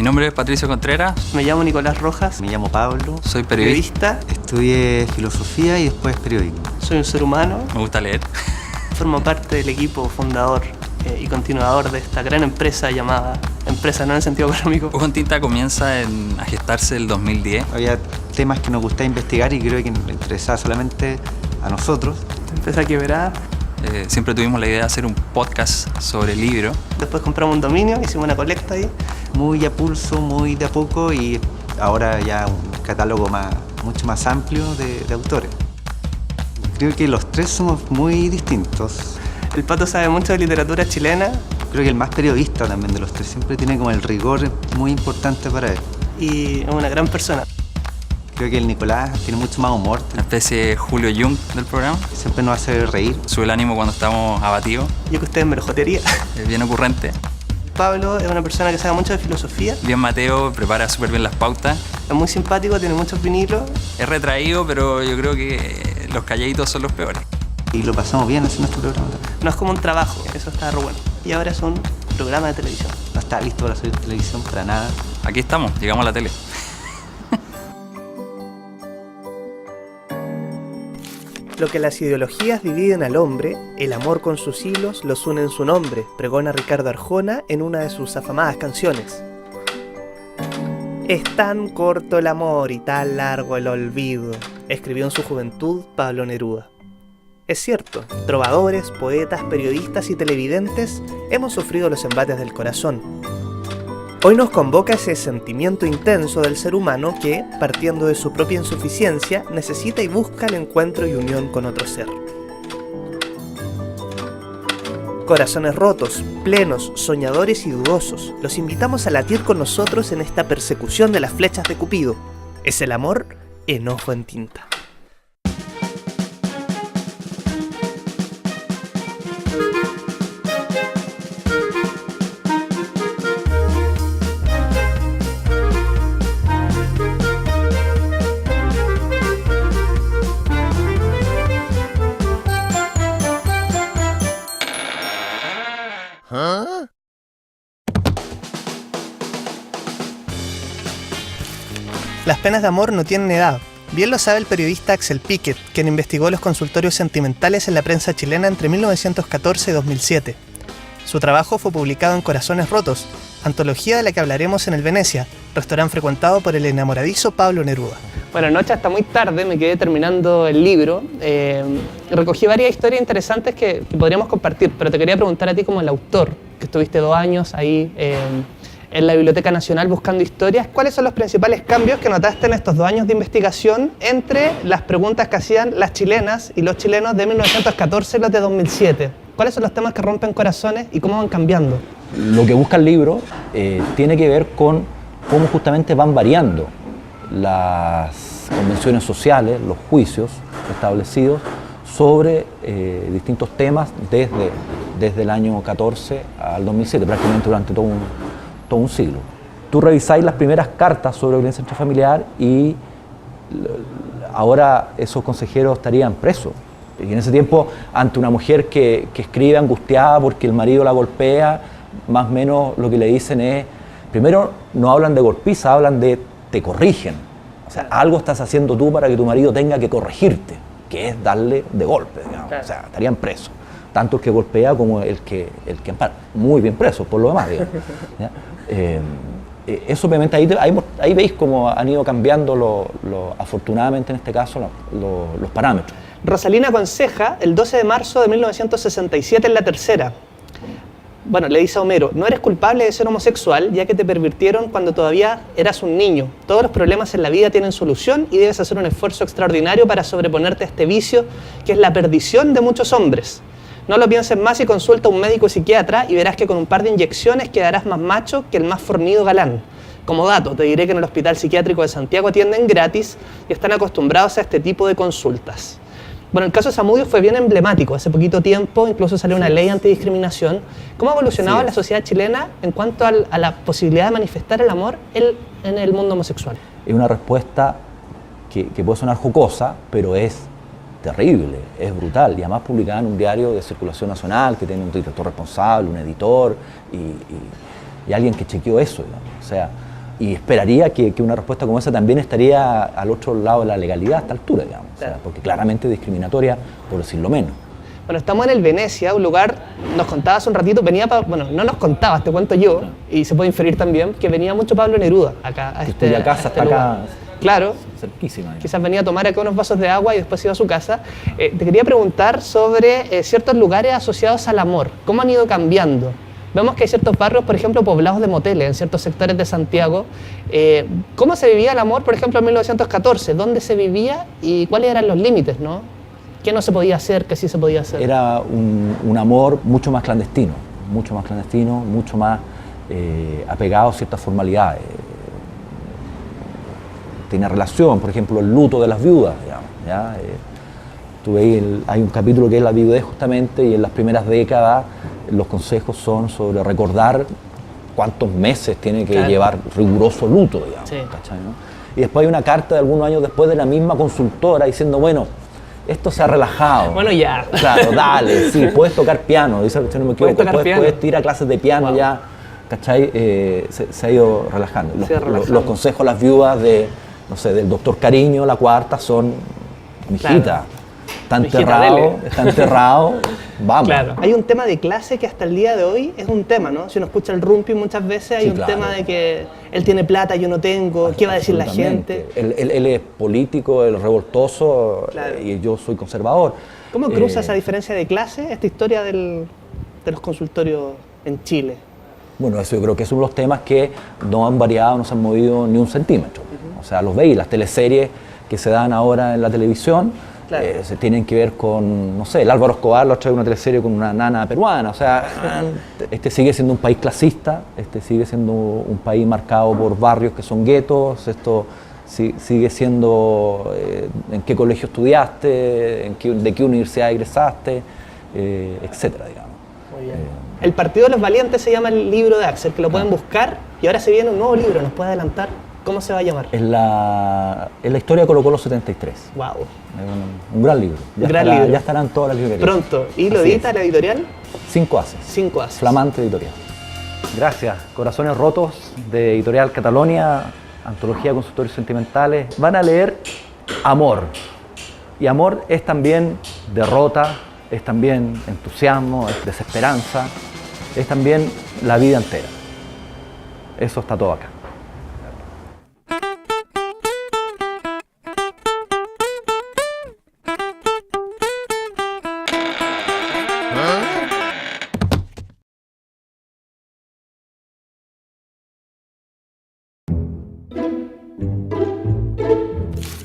nombre es Patricio Contreras. Me llamo Nicolás Rojas. Me llamo Pablo. Soy periodista. Estudié filosofía y después periodismo. Soy un ser humano. Me gusta leer. Formo parte del equipo fundador y continuador de esta gran empresa llamada empresa, no en el sentido económico. Ojo en Tinta comienza a gestarse el 2010. Había temas que nos gustaba investigar y creo que nos interesaba solamente a nosotros. Empecé quebrada. Siempre tuvimos la idea de hacer un podcast sobre libros. Después compramos un dominio, hicimos una colecta ahí. Muy a pulso, muy de a poco y ahora ya un catálogo mucho más amplio de autores. Creo que los tres somos muy distintos. El Pato sabe mucho de literatura chilena. Creo que el más periodista también de los tres, siempre tiene como el rigor muy importante para él. Y es una gran persona. Creo que el Nicolás tiene mucho más humor. Una especie de Julio Jung del programa. Siempre nos hace reír. Sube el ánimo cuando estamos abatidos. Yo que ustedes me lo jotería. Es bien ocurrente. Pablo es una persona que sabe mucho de filosofía. Bien Mateo, prepara súper bien las pautas. Es muy simpático, tiene muchos vinilos. Es retraído, pero yo creo que los calladitos son los peores. Y lo pasamos bien haciendo este programa. No es como un trabajo, eso está re bueno. Y ahora es un programa de televisión. No está listo para hacer televisión para nada. Aquí estamos, llegamos a la tele. Lo que las ideologías dividen al hombre, el amor con sus hilos los une en su nombre, pregona Ricardo Arjona en una de sus afamadas canciones. Es tan corto el amor y tan largo el olvido, escribió en su juventud Pablo Neruda. Es cierto, trovadores, poetas, periodistas y televidentes hemos sufrido los embates del corazón. Hoy nos convoca ese sentimiento intenso del ser humano que, partiendo de su propia insuficiencia, necesita y busca el encuentro y unión con otro ser. Corazones rotos, plenos, soñadores y dudosos, los invitamos a latir con nosotros en esta persecución de las flechas de Cupido. Es el amor en Ojo en Tinta. Las penas de amor no tienen edad. Bien lo sabe el periodista Axel Piquet, quien investigó los consultorios sentimentales en la prensa chilena entre 1914 y 2007. Su trabajo fue publicado en Corazones Rotos, antología de la que hablaremos en el Venecia, restaurante frecuentado por el enamoradizo Pablo Neruda. Bueno, anoche hasta muy tarde me quedé terminando el libro. Recogí varias historias interesantes que podríamos compartir, pero te quería preguntar a ti como el autor, que estuviste 2 años ahí en la Biblioteca Nacional buscando historias. ¿Cuáles son los principales cambios que notaste en estos 2 años de investigación entre las preguntas que hacían las chilenas y los chilenos de 1914 y los de 2007? ¿Cuáles son los temas que rompen corazones y cómo van cambiando? Lo que busca el libro tiene que ver con cómo justamente van variando las convenciones sociales, los juicios establecidos sobre distintos temas desde el año 14 al 2007, prácticamente durante todo un siglo. Tú revisáis las primeras cartas sobre violencia intrafamiliar y ahora esos consejeros estarían presos. Y en ese tiempo, ante una mujer que escribe angustiada porque el marido la golpea, más o menos lo que le dicen es, primero no hablan de golpiza, hablan de te corrigen. O sea, algo estás haciendo tú para que tu marido tenga que corregirte, que es darle de golpe, digamos. O sea, estarían presos. Tanto el que golpea como el que ampara. Muy bien presos, por lo demás, digamos. Eso obviamente ahí veis cómo han ido cambiando, afortunadamente en este caso, los parámetros. Rosalina aconseja el 12 de marzo de 1967 en La Tercera. Bueno, le dice a Homero, no eres culpable de ser homosexual ya que te pervirtieron cuando todavía eras un niño. Todos los problemas en la vida tienen solución y debes hacer un esfuerzo extraordinario para sobreponerte a este vicio que es la perdición de muchos hombres. No lo pienses más y consulta a un médico psiquiatra y verás que con un par de inyecciones quedarás más macho que el más fornido galán. Como dato, te diré que en el Hospital Psiquiátrico de Santiago atienden gratis y están acostumbrados a este tipo de consultas. Bueno, el caso de Zamudio fue bien emblemático. Hace poquito tiempo incluso salió una ley antidiscriminación. ¿Cómo ha evolucionado la sociedad chilena en cuanto a la posibilidad de manifestar el amor en el mundo homosexual? Es una respuesta que puede sonar jocosa, pero es terrible, es brutal, y además publicada en un diario de circulación nacional que tiene un director responsable, un editor y alguien que chequeó eso, digamos. O sea, Y esperaría que una respuesta como esa también estaría al otro lado de la legalidad a esta altura, digamos. O sea, porque claramente discriminatoria, por decirlo menos. Bueno, estamos en el Venecia, un lugar, nos contaba hace un ratito, bueno, no nos contabas, te cuento yo, y se puede inferir también, que venía mucho Pablo Neruda acá, a Cuya casa está lugar. acá, Claro, cerquísima. Digamos. quizás venía a tomar acá unos vasos de agua y después iba a su casa. Te quería preguntar sobre ciertos lugares asociados al amor, ¿cómo han ido cambiando? Vemos que hay ciertos barrios, por ejemplo, poblados de moteles en ciertos sectores de Santiago. ¿Cómo se vivía el amor, por ejemplo, en 1914? ¿Dónde se vivía y cuáles eran los límites, no? ¿Qué no se podía hacer, qué sí se podía hacer? Era un amor mucho más clandestino, mucho más apegado a ciertas formalidades. Tiene relación, por ejemplo, el luto de las viudas, digamos, ¿ya? Hay un capítulo que es la viudez justamente, y en las primeras décadas los consejos son sobre recordar cuántos meses tiene que llevar riguroso luto, digamos, sí. ¿cachai, no? Y después hay una carta de algunos años después de la misma consultora diciendo, bueno, esto se ha relajado. Bueno, ya. Claro, dale, sí, puedes tocar piano, dice, si no me equivoco, puedes ir a clases de piano, wow. Ya, ¿cachai? Se ha ido relajando. Los consejos a las viudas del doctor Cariño, la cuarta, son, mijita, claro. Está enterrado, vamos. Claro. Hay un tema de clase que hasta el día de hoy es un tema, ¿no? Si uno escucha el rumpi muchas veces hay un tema de que él tiene plata, yo no tengo, ¿qué va a decir la gente? Él es político, él es revoltoso, claro. Y yo soy conservador. ¿Cómo cruza esa diferencia de clase, esta historia de los consultorios en Chile? Bueno, eso yo creo que es uno de los temas que no han variado, no se han movido ni un centímetro. O sea, los veis, las teleseries que se dan ahora en la televisión, claro. Se tienen que ver con, no sé, el Álvaro Escobar lo trae una teleserie con una nana peruana. O sea, este sigue siendo un país clasista, este sigue siendo un país marcado por barrios que son guetos, esto sigue siendo en qué colegio estudiaste, de qué universidad egresaste, etcétera, digamos. Muy bien. El Partido de los Valientes se llama el libro de Axel, que lo pueden buscar, y ahora se viene un nuevo libro, ¿nos puede adelantar? ¿Cómo se va a llamar? Es la historia de Colo Colo 73. Wow. Un gran libro. Ya estarán todas las librerías. Pronto. ¿Y lo edita la editorial? 5 Haces. 5 Haces. Flamante editorial. Gracias. Corazones Rotos, de Editorial Catalonia, antología de consultorios sentimentales. Van a leer amor. Y amor es también derrota, es también entusiasmo, es desesperanza, es también la vida entera. Eso está todo acá.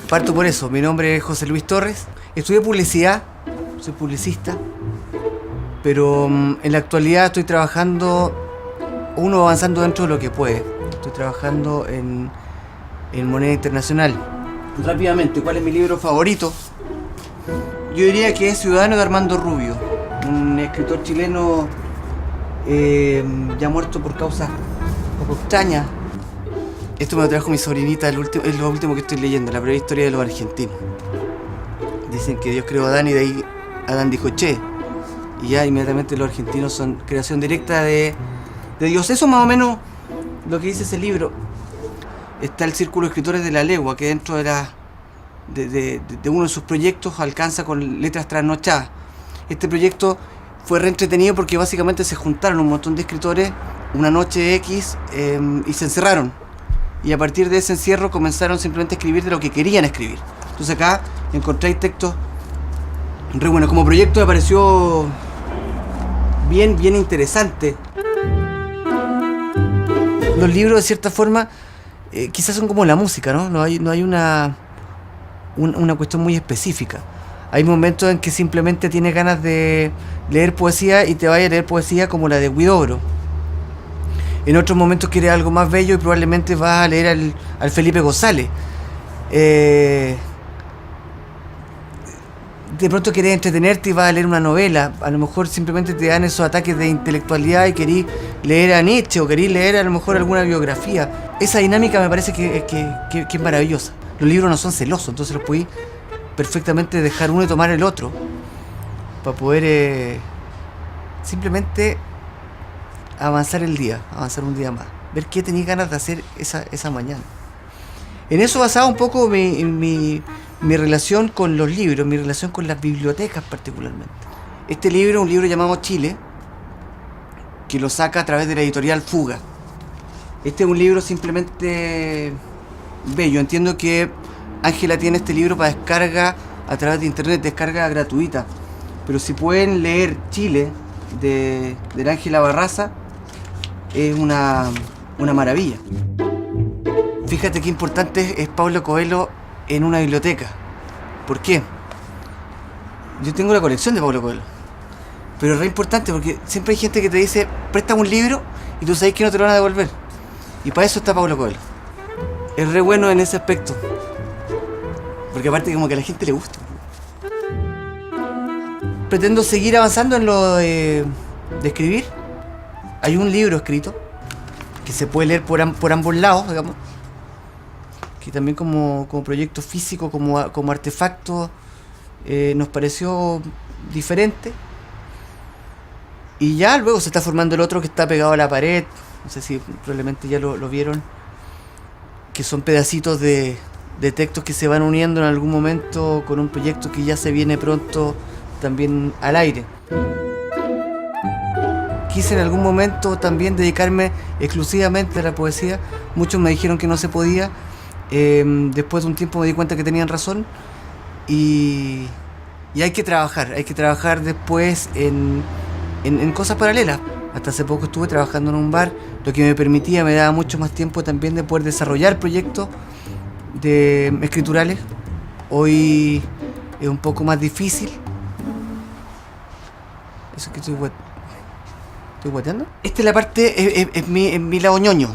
Parto por eso, mi nombre es José Luis Torres, estudié publicidad, soy publicista, pero en la actualidad estoy trabajando, uno avanzando dentro de lo que puede, estoy trabajando en moneda internacional. Rápidamente, ¿cuál es mi libro favorito? Yo diría que es Ciudadano de Armando Rubio, un escritor chileno ya muerto por causas un poco extrañas. Esto me lo trajo mi sobrinita, es lo último que estoy leyendo, la breve historia de los argentinos. Dicen que Dios creó a Adán y de ahí Adán dijo che. Y ya inmediatamente los argentinos son creación directa de Dios. Eso más o menos lo que dice ese libro. Está el Círculo de Escritores de la Legua, que dentro de uno de sus proyectos alcanza con letras trasnochadas. Este proyecto fue reentretenido porque básicamente se juntaron un montón de escritores una noche X y se encerraron. Y a partir de ese encierro comenzaron simplemente a escribir de lo que querían escribir. Entonces acá encontráis textos re buenos. Como proyecto me pareció bien interesante. Los libros de cierta forma quizás son como la música, ¿no? No hay una cuestión muy específica. Hay momentos en que simplemente tienes ganas de leer poesía y te vayas a leer poesía como la de Huidobro. En otros momentos quieres algo más bello y probablemente vas a leer al Felipe González. De pronto querés entretenerte y vas a leer una novela. A lo mejor simplemente te dan esos ataques de intelectualidad y querís leer a Nietzsche o querís leer a lo mejor alguna biografía. Esa dinámica me parece que es maravillosa. Los libros no son celosos, entonces los podís perfectamente dejar uno y tomar el otro para poder simplemente avanzar un día más. ver qué tenía ganas de hacer esa mañana. En eso basaba un poco mi relación con los libros, mi relación con las bibliotecas particularmente. Este libro es un libro llamado Chile, que lo saca a través de la editorial Fuga. Este es un libro simplemente bello. Entiendo que Ángela tiene este libro para descarga a través de internet, descarga gratuita. Pero si pueden leer Chile de Ángela Barraza, es una maravilla. Fíjate qué importante es Paulo Coelho en una biblioteca. ¿Por qué? Yo tengo la colección de Paulo Coelho. Pero es re importante porque siempre hay gente que te dice, préstame un libro y tú sabes que no te lo van a devolver. Y para eso está Paulo Coelho. Es re bueno en ese aspecto. Porque aparte como que a la gente le gusta. Pretendo seguir avanzando en lo de escribir. Hay un libro escrito que se puede leer por ambos lados, digamos. Que también como proyecto físico, como artefacto, nos pareció diferente. Y ya luego se está formando el otro que está pegado a la pared. No sé si probablemente ya lo vieron. Que son pedacitos de textos que se van uniendo en algún momento con un proyecto que ya se viene pronto también al aire. Quise en algún momento también dedicarme exclusivamente a la poesía. Muchos me dijeron que no se podía. Después de un tiempo me di cuenta que tenían razón. Y hay que trabajar después en cosas paralelas. Hasta hace poco estuve trabajando en un bar, lo que me daba mucho más tiempo también de poder desarrollar proyectos escriturales. Hoy es un poco más difícil. Eso que estoy guateando. Esta es la parte, es mi lado ñoño.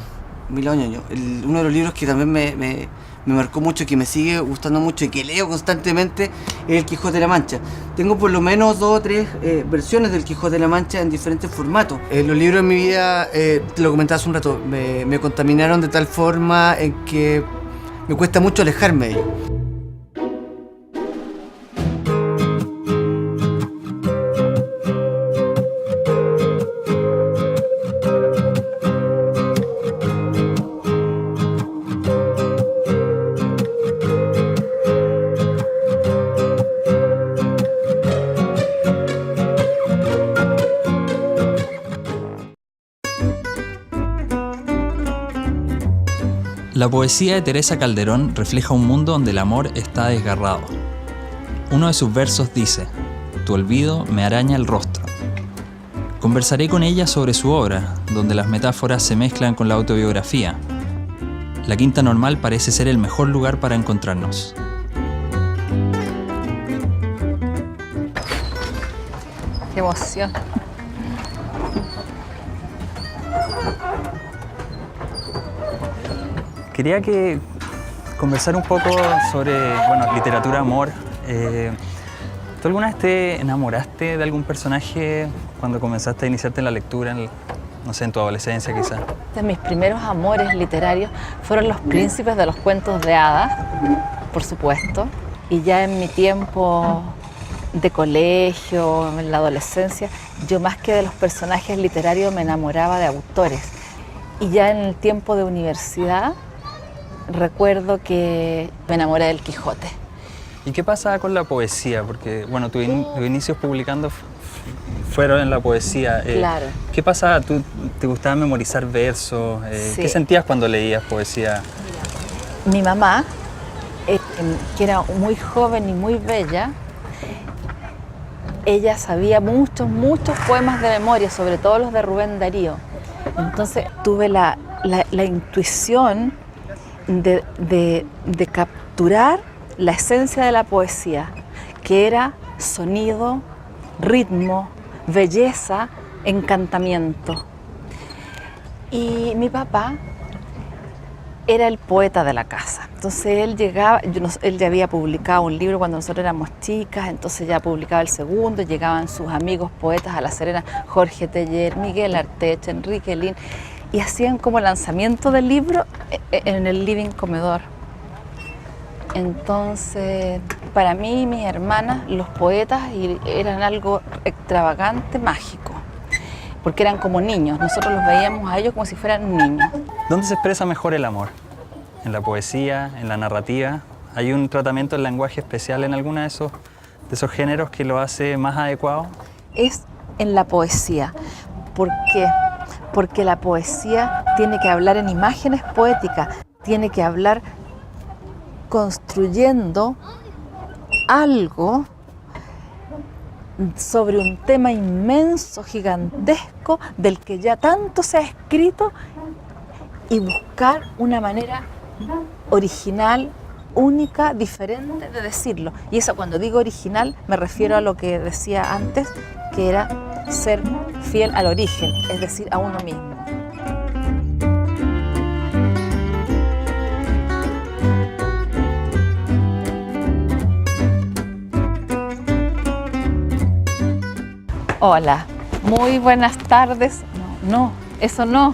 Uno de los libros que también me marcó mucho, que me sigue gustando mucho y que leo constantemente, es El Quijote de la Mancha. Tengo por lo menos 2 o 3 versiones del Quijote de la Mancha en diferentes formatos. Los libros en mi vida, te lo comentaba hace un rato, me contaminaron de tal forma en que me cuesta mucho alejarme de ellos. La poesía de Teresa Calderón refleja un mundo donde el amor está desgarrado. Uno de sus versos dice: "Tu olvido me araña el rostro". Conversaré con ella sobre su obra, donde las metáforas se mezclan con la autobiografía. La Quinta Normal parece ser el mejor lugar para encontrarnos. Qué emoción. Quería conversar un poco sobre literatura, amor. ¿Tú alguna vez te enamoraste de algún personaje cuando comenzaste a iniciarte en la lectura, en tu adolescencia quizás? De mis primeros amores literarios fueron los príncipes de los cuentos de hadas, por supuesto. Y ya en mi tiempo de colegio, en la adolescencia, yo más que de los personajes literarios me enamoraba de autores. Y ya en el tiempo de universidad, recuerdo que me enamoré del Quijote. ¿Y qué pasa con la poesía? Porque, tus inicios publicando fueron en la poesía. Claro. ¿Qué pasa? ¿Te gustaba memorizar versos? Sí. ¿Qué sentías cuando leías poesía? Mi mamá, que era muy joven y muy bella, ella sabía muchos poemas de memoria, sobre todo los de Rubén Darío. Entonces tuve la intuición de capturar la esencia de la poesía, que era sonido, ritmo, belleza, encantamiento. Y mi papá era el poeta de la casa. Entonces él llegaba, él ya había publicado un libro cuando nosotros éramos chicas, entonces ya publicaba el segundo, llegaban sus amigos poetas a La Serena, Jorge Teller, Miguel Artech, Enrique Lin, y hacían como lanzamiento del libro en el living comedor. Entonces, para mí y mis hermanas, los poetas eran algo extravagante, mágico, porque eran como niños, nosotros los veíamos a ellos como si fueran niños. ¿Dónde se expresa mejor el amor? ¿En la poesía, en la narrativa? ¿Hay un tratamiento del lenguaje especial en alguno de esos géneros que lo hace más adecuado? Es en la poesía. ¿Por qué? Porque la poesía tiene que hablar en imágenes poéticas, tiene que hablar construyendo algo sobre un tema inmenso, gigantesco, del que ya tanto se ha escrito, y buscar una manera original, única, diferente de decirlo. Y eso, cuando digo original, me refiero a lo que decía antes, que era ser fiel al origen, es decir, a uno mismo. Hola, muy buenas tardes. No, eso no.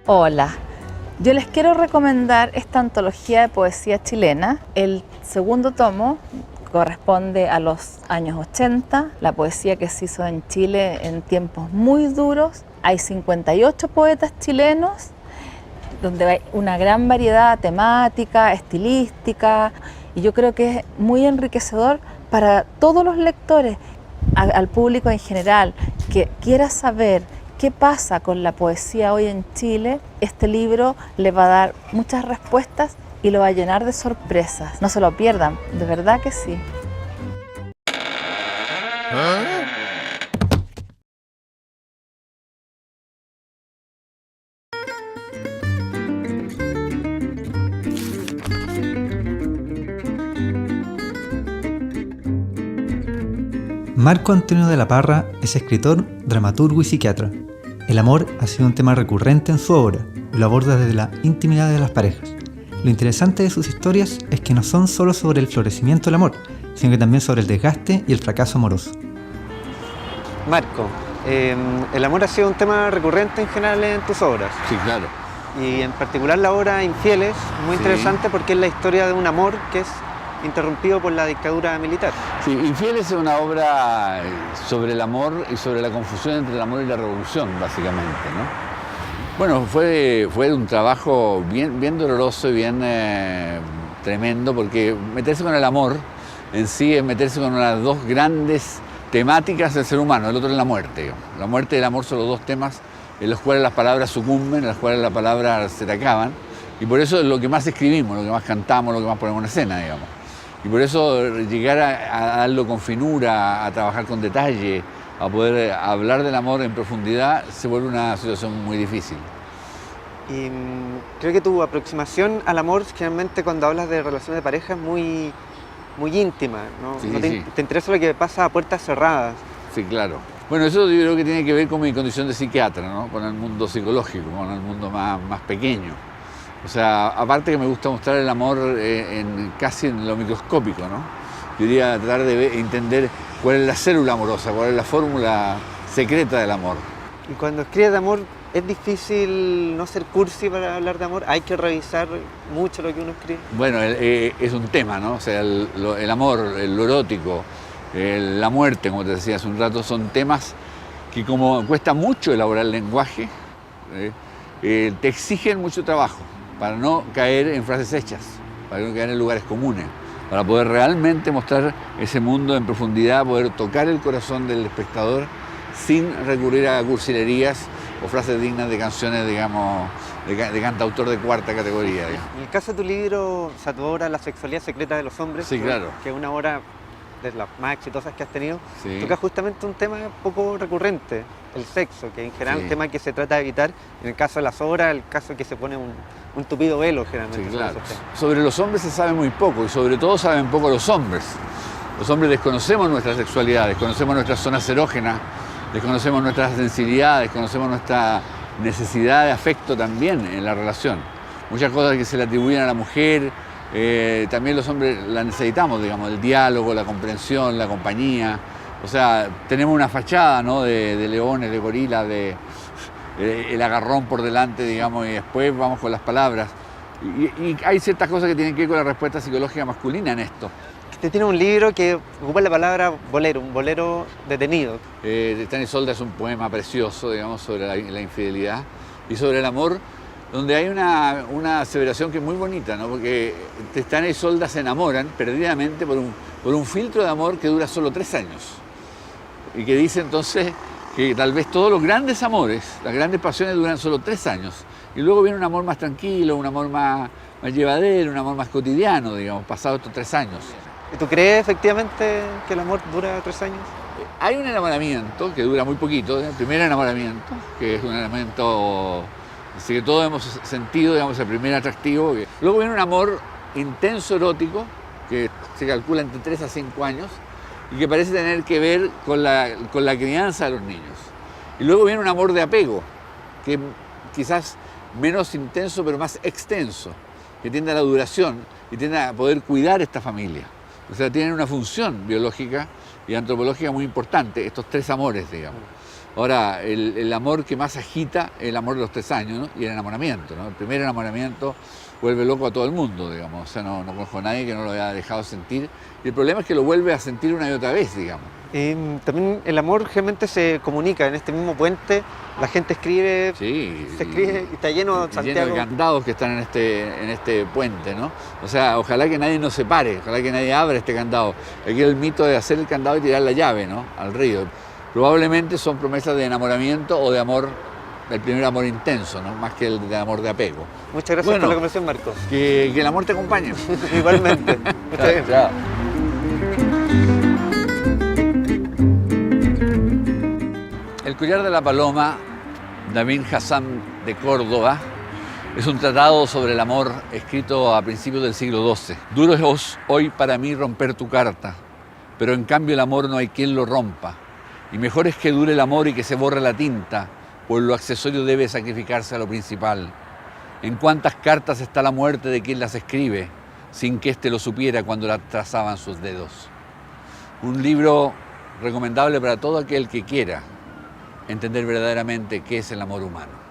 Hola, yo les quiero recomendar esta antología de poesía chilena. El segundo tomo corresponde a los años 80, la poesía que se hizo en Chile en tiempos muy duros. Hay 58 poetas chilenos, donde hay una gran variedad temática, estilística, y yo creo que es muy enriquecedor para todos los lectores, al público en general, que quiera saber qué pasa con la poesía hoy en Chile. Este libro le va a dar muchas respuestas y lo va a llenar de sorpresas. No se lo pierdan, de verdad que sí. Marco Antonio de la Parra es escritor, dramaturgo y psiquiatra. El amor ha sido un tema recurrente en su obra y lo aborda desde la intimidad de las parejas. Lo interesante de sus historias es que no son solo sobre el florecimiento del amor, sino que también sobre el desgaste y el fracaso amoroso. Marco, el amor ha sido un tema recurrente en general en tus obras. Sí, claro. Y en particular la obra Infieles, muy Sí. interesante porque es la historia de un amor que es interrumpido por la dictadura militar. Sí, Infieles es una obra sobre el amor y sobre la confusión entre el amor y la revolución, básicamente, ¿no? Bueno, fue un trabajo bien doloroso y bien tremendo, porque meterse con el amor en sí es meterse con una de las dos grandes temáticas del ser humano. El otro es la muerte, digamos. La muerte y el amor son los dos temas en los cuales las palabras sucumben, en los cuales las palabras se te acaban, y por eso es lo que más escribimos, lo que más cantamos, lo que más ponemos en escena, digamos. Y por eso llegar a darlo con finura, a trabajar con detalle, a poder hablar del amor en profundidad, se vuelve una situación muy difícil. Y creo que tu aproximación al amor, generalmente cuando hablas de relaciones de pareja, es muy íntima, ¿no? Sí, No sí. te interesa lo que pasa a puertas cerradas. Sí, claro. Bueno, eso yo creo que tiene que ver con mi condición de psiquiatra, ¿no? Con el mundo psicológico, con el mundo más pequeño. O sea, aparte que me gusta mostrar el amor casi en lo microscópico, ¿no? Yo diría tratar de entender cuál es la célula amorosa, cuál es la fórmula secreta del amor. Y cuando escribes de amor, es difícil no ser cursi para hablar de amor. Hay que revisar mucho lo que uno escribe. Bueno, es un tema, ¿no? O sea, el amor, lo erótico, la muerte, como te decía hace un rato, son temas que como cuesta mucho elaborar el lenguaje, te exigen mucho trabajo para no caer en frases hechas, para no caer en lugares comunes, para poder realmente mostrar ese mundo en profundidad, poder tocar el corazón del espectador sin recurrir a cursilerías o frases dignas de canciones, digamos, de cantautor de cuarta categoría. Digamos. En el caso de tu libro, o sea, tu obra La sexualidad secreta de los hombres, Sí, claro. que es una obra de las más exitosas que has tenido, Sí. toca justamente un tema poco recurrente, el sexo, que en general es Sí. un tema que se trata de evitar. En el caso de las obras, el caso que se pone un tupido velo generalmente. Sí, sobre claro. esos temas. Sobre los hombres se sabe muy poco y sobre todo saben poco los hombres. Los hombres desconocemos nuestra sexualidad, desconocemos nuestras zonas erógenas, desconocemos nuestras sensibilidades, desconocemos nuestra necesidad de afecto también en la relación. Muchas cosas que se le atribuyen a la mujer, también los hombres las necesitamos, digamos, el diálogo, la comprensión, la compañía. O sea, tenemos una fachada, ¿no? de leones, de gorilas, el agarrón por delante, digamos, y después vamos con las palabras. Y hay ciertas cosas que tienen que ver con la respuesta psicológica masculina en esto. Usted tiene un libro que ocupa la palabra bolero, un bolero detenido. Tani Isolda es un poema precioso, digamos, sobre la infidelidad. y sobre el amor, donde hay una aseveración que es muy bonita, ¿no? Porque Tristán y Isolda se enamoran perdidamente por un filtro de amor que dura solo 3 años. Y que dice entonces que tal vez todos los grandes amores, las grandes pasiones duran solo 3 años. Y luego viene un amor más tranquilo, un amor más llevadero, un amor más cotidiano, digamos, pasados estos 3 años. ¿Y tú crees efectivamente que el amor dura 3 años? Hay un enamoramiento que dura muy poquito, el primer enamoramiento, que es un enamoramiento así que todos hemos sentido, digamos, el primer atractivo. Luego viene un amor intenso, erótico, que se calcula entre 3 a 5 años y que parece tener que ver con la crianza de los niños. Y luego viene un amor de apego, que quizás menos intenso pero más extenso, que tiende a la duración y tiende a poder cuidar esta familia. O sea, tienen una función biológica y antropológica muy importante, estos 3 amores, digamos. Ahora, el amor que más agita es el amor de los 3 años, ¿no? Y el enamoramiento, ¿no? El primer enamoramiento vuelve loco a todo el mundo, digamos. O sea, no conozco a nadie que no lo haya dejado sentir. Y el problema es que lo vuelve a sentir una y otra vez, digamos. También el amor realmente se comunica en este mismo puente. La gente escribe, sí, se escribe y está lleno Santiago. Lleno de candados que están en este puente, ¿no? O sea, ojalá que nadie nos separe, ojalá que nadie abra este candado. Aquí el mito de hacer el candado y tirar la llave, ¿no? Al río. Probablemente son promesas de enamoramiento o de amor, el primer amor intenso, ¿no? Más que el de amor de apego. Muchas gracias por la conversación, Marcos. Que el amor te acompañe. Igualmente. Muchas gracias. Chao. El collar de la paloma, David Hassan de Córdoba, es un tratado sobre el amor escrito a principios del siglo XII. Duro es hoy para mí romper tu carta, pero en cambio el amor no hay quien lo rompa. Y mejor es que dure el amor y que se borre la tinta, pues lo accesorio debe sacrificarse a lo principal. En cuántas cartas está la muerte de quien las escribe, sin que éste lo supiera cuando la trazaban sus dedos. Un libro recomendable para todo aquel que quiera entender verdaderamente qué es el amor humano.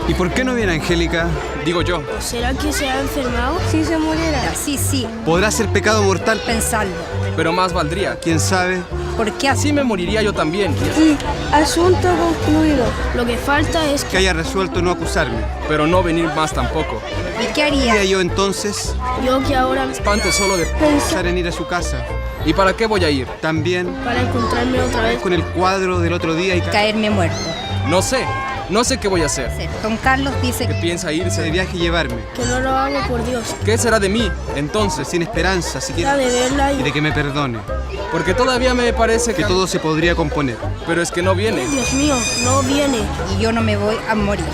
¿Y por qué no viene Angélica? Digo yo. ¿Será que se ha enfermado? Si se muriera. Sí. ¿Podrá ser pecado mortal? Pensarlo. Pero más valdría. ¿Quién sabe? ¿Por qué así me moriría yo también? Sí, asunto concluido. Lo que falta es que haya resuelto no acusarme. Pero no venir más tampoco. ¿Y qué haría? ¿Qué haría yo entonces? Yo que ahora me espanto solo de pensar en ir a su casa. ¿Y para qué voy a ir? También para encontrarme otra vez con el cuadro del otro día y caerme muerto. No sé qué voy a hacer. Don Carlos dice que piensa irse de viaje y llevarme. Que no lo hago por Dios. ¿Qué será de mí, entonces, sin esperanza siquiera de verla y de que me perdone? Porque todavía me parece que todo se podría componer. Pero es que no viene. Dios mío, no viene. Y yo no me voy a morir.